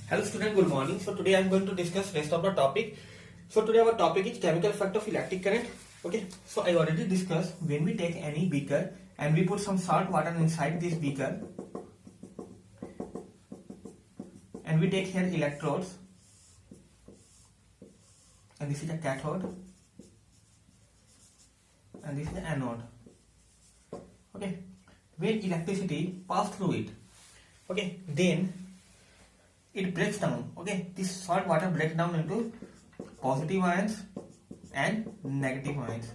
Hello student, good morning. So today I am going to discuss rest of the topic. So today our topic is chemical effect of electric current. Okay, so I already discussed when we take any beaker and we put some salt water inside this beaker and we take here electrodes, and this is a cathode and this is the anode. Okay, when electricity pass through it, okay, then it breaks down. Okay, this salt water breaks down into positive ions and negative ions.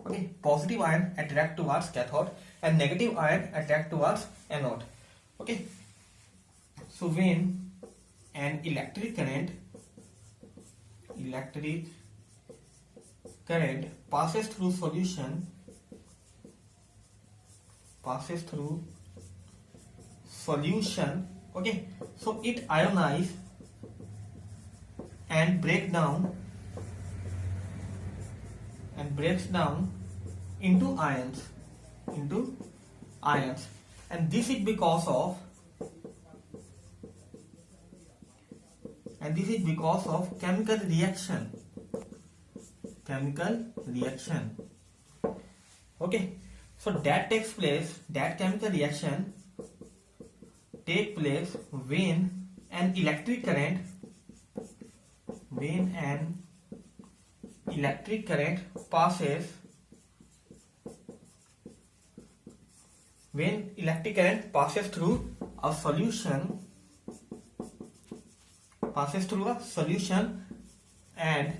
Okay, positive ion attract towards cathode and negative ion attract towards anode. Okay, so when an electric current passes through solution, okay, so it ionizes and breaks down into ions, and this is because of chemical reaction. Okay, so that chemical reaction take place when an electric current passes through a solution, and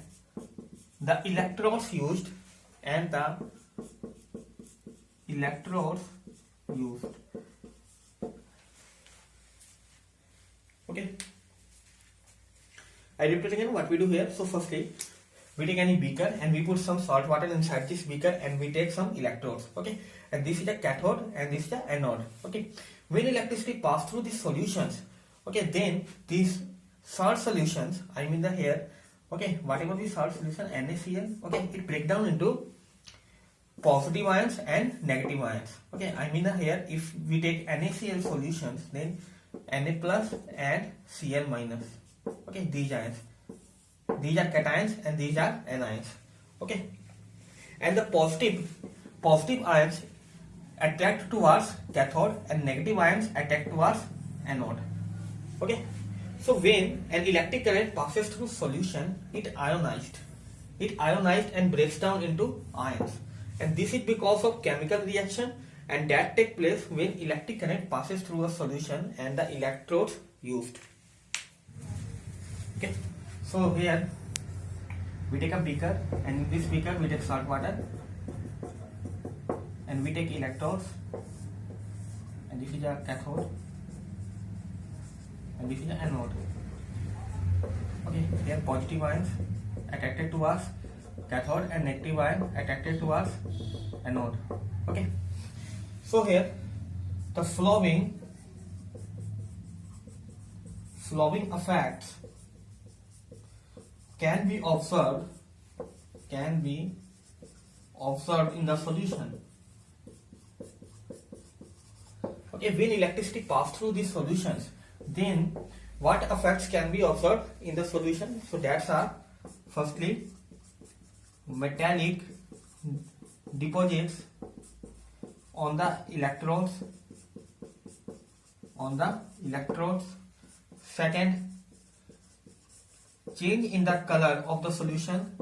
the electrodes used okay, I repeat again what we do here. So firstly, we take any beaker and we put some salt water inside this beaker and we take some electrodes. Okay, and this is the cathode and this is the anode. Okay, when electricity pass through these solutions, okay, then these salt solutions, I mean the here, okay, whatever the salt solution NaCl, okay, it break down into positive ions and negative ions. Okay, I mean the here, if we take NaCl solutions, then Na plus and Cl minus. Okay, these ions, these are cations and these are anions. Okay, and the positive ions attract towards cathode and negative ions attract towards anode. Okay, so when an electric current passes through solution, it ionized and breaks down into ions, and this is because of chemical reaction, and that take place when electric current passes through a solution and the electrodes used. Okay, so here we take a beaker, and in this beaker we take salt water and we take electrodes, and this is a cathode and this is the anode. Okay, here positive ions attracted towards cathode and negative ion attracted towards anode. Okay, so here the flowing effects can be observed in the solution. Okay, when electricity pass through these solutions, then what effects can be observed in the solution? So that's are firstly metallic deposits on the electrodes. Second, change in the color of the solution.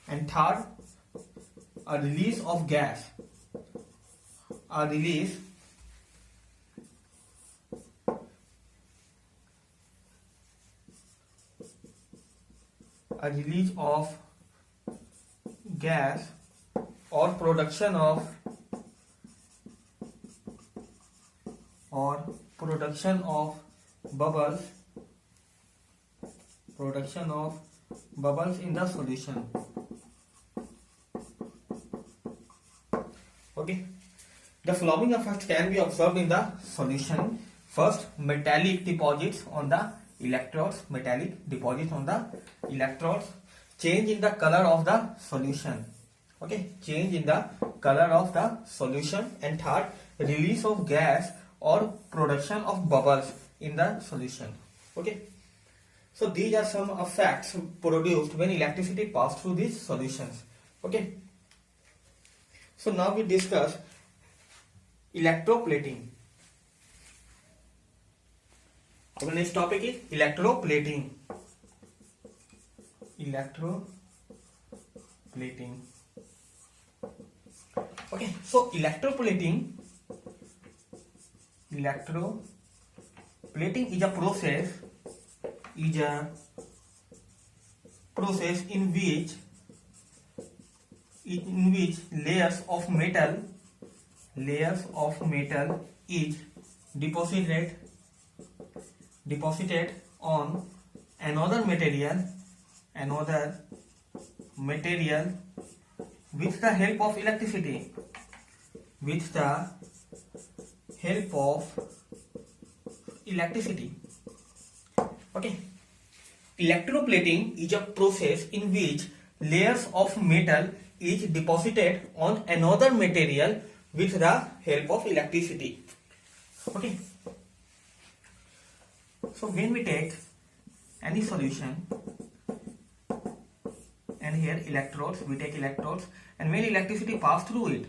And third, a release of gas. A release of gas or production of bubbles in the solution. Okay, the flowing effect can be observed in the solution. First, metallic deposits on the electrodes, change in the color of the solution. Okay, change in the color of the solution, and third, release of gas or production of bubbles in the solution. Okay, so these are some effects produced when electricity passed through these solutions. Okay, so now we discuss electroplating. Our next topic is electroplating. Electroplating. Okay, so electroplating is a process in which layers of metal is deposited on another material with the help of electricity. Okay, electroplating is a process in which layers of metal is deposited on another material with the help of electricity. Okay, so when we take any solution, and here electrodes, we take electrodes, and when electricity pass through it,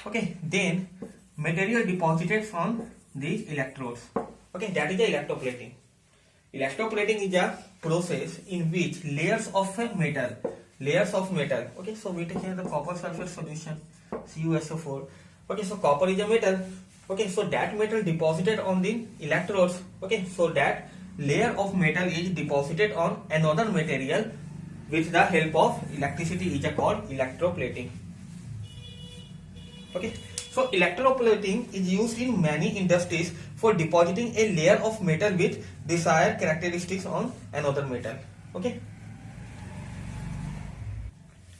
okay, then material deposited from these electrodes. Okay, that is the electroplating. Electroplating is a process in which layers of metal. Okay, so we take here the copper sulfate solution, CuSO4. Okay, so copper is a metal. Okay, so that metal deposited on the electrodes. Okay, so that layer of metal is deposited on another material with the help of electricity is called electroplating. Okay, so electroplating is used in many industries for depositing a layer of metal with desired characteristics on another metal. Okay,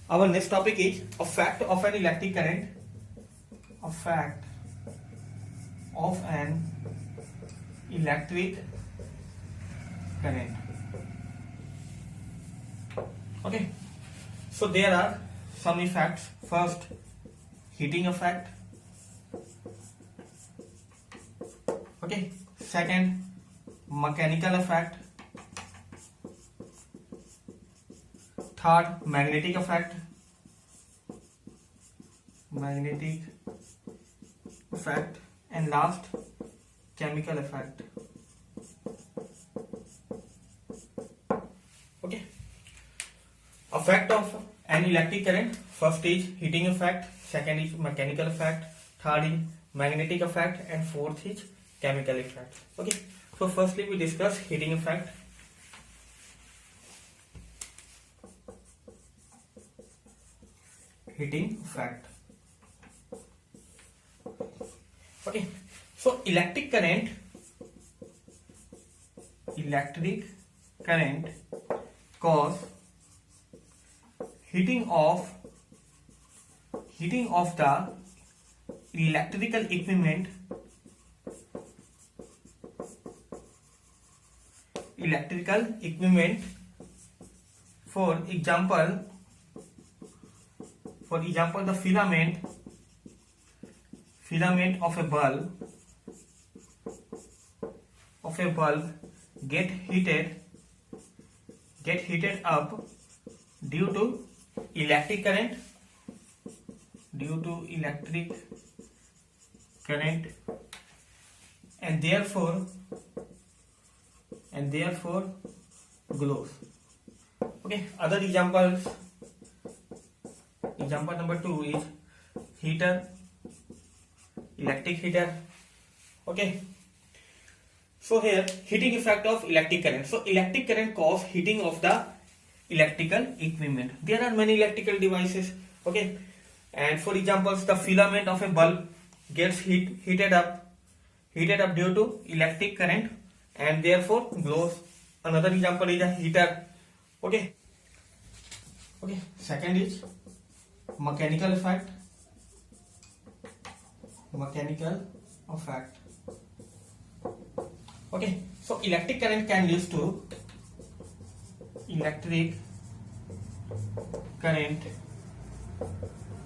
our next topic is effect of an electric current. Effect of an electric current. Okay, so there are some effects. First, heating effect. Okay, second, mechanical effect. Third, magnetic effect. And last, chemical effect. Okay, effect of an electric current. First is heating effect, second is mechanical effect, third is magnetic effect, and fourth is chemical effect. Okay, so firstly we discuss heating effect. Okay, so electric current cause heating of the electrical equipment for example the filament of a bulb get heated up due to electric current and therefore glows. Okay, other examples. Example number 2 is electric heater. Okay, so here heating effect of electric current. So electric current cause heating of the electrical equipment. There are many electrical devices. Okay, and for example the filament of a bulb gets heated up due to electric current and therefore glows. Another example is a heater. Okay, second is mechanical effect. Okay, so electric current can lead to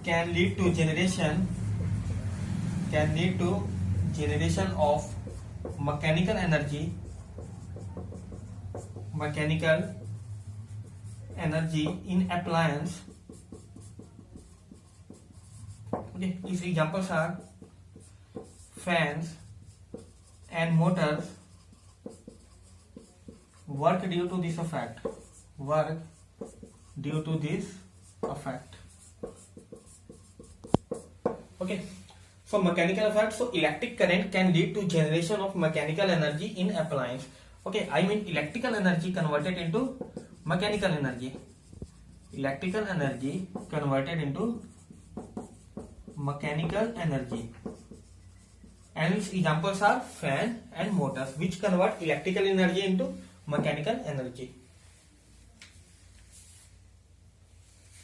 can lead to generation of mechanical energy in appliance. Okay, its examples are fans and motors work due to this effect. Okay, so mechanical effect. So electric current can lead to generation of mechanical energy in appliance. Okay, I mean electrical energy converted into mechanical energy. Electrical energy converted into mechanical energy. And its examples are fan and motors, which convert electrical energy into mechanical energy.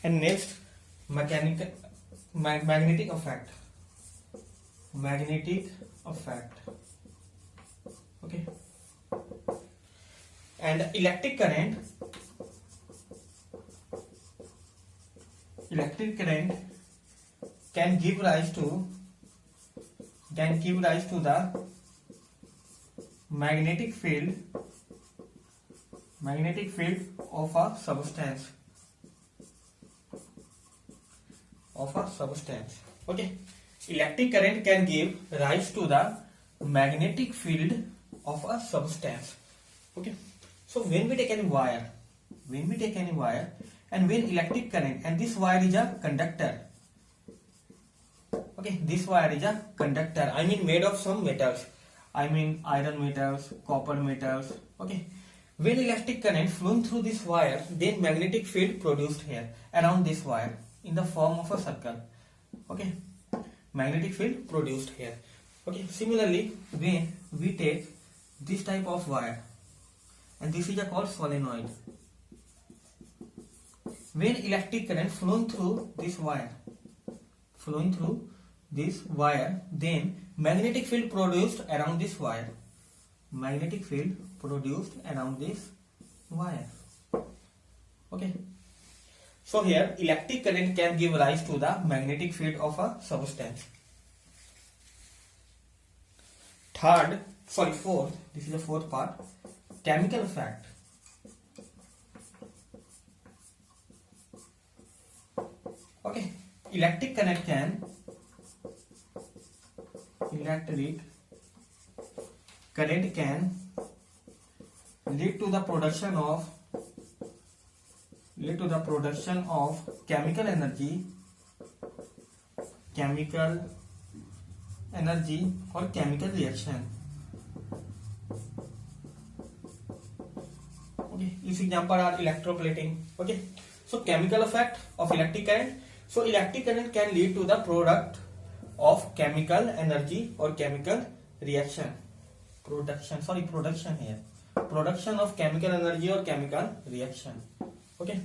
And next, magnetic effect. Okay. And electric current can give rise to the magnetic field of a substance. Okay, electric current can give rise to the magnetic field of a substance. Okay, so when we take any wire and when electric current, and this wire is a conductor. Okay, this wire is a conductor, I mean made of some metals, I mean iron metals, copper metals. Okay, when electric current flown through this wire, then magnetic field produced here around this wire in the form of a circle. Okay, magnetic field produced here. Okay, similarly when we take this type of wire, and this is called solenoid. When electric current flown through this wire, then magnetic field produced around this wire. Okay, so here electric current can give rise to the magnetic field of a substance. Fourth, this is the fourth part, chemical effect. Okay, electric current can lead to the production of chemical energy or chemical reaction. Okay, its example are electroplating. Okay, so chemical effect of electric current. So electric current can lead to the product of chemical energy or chemical reaction. Production of chemical energy or chemical reaction. Okay.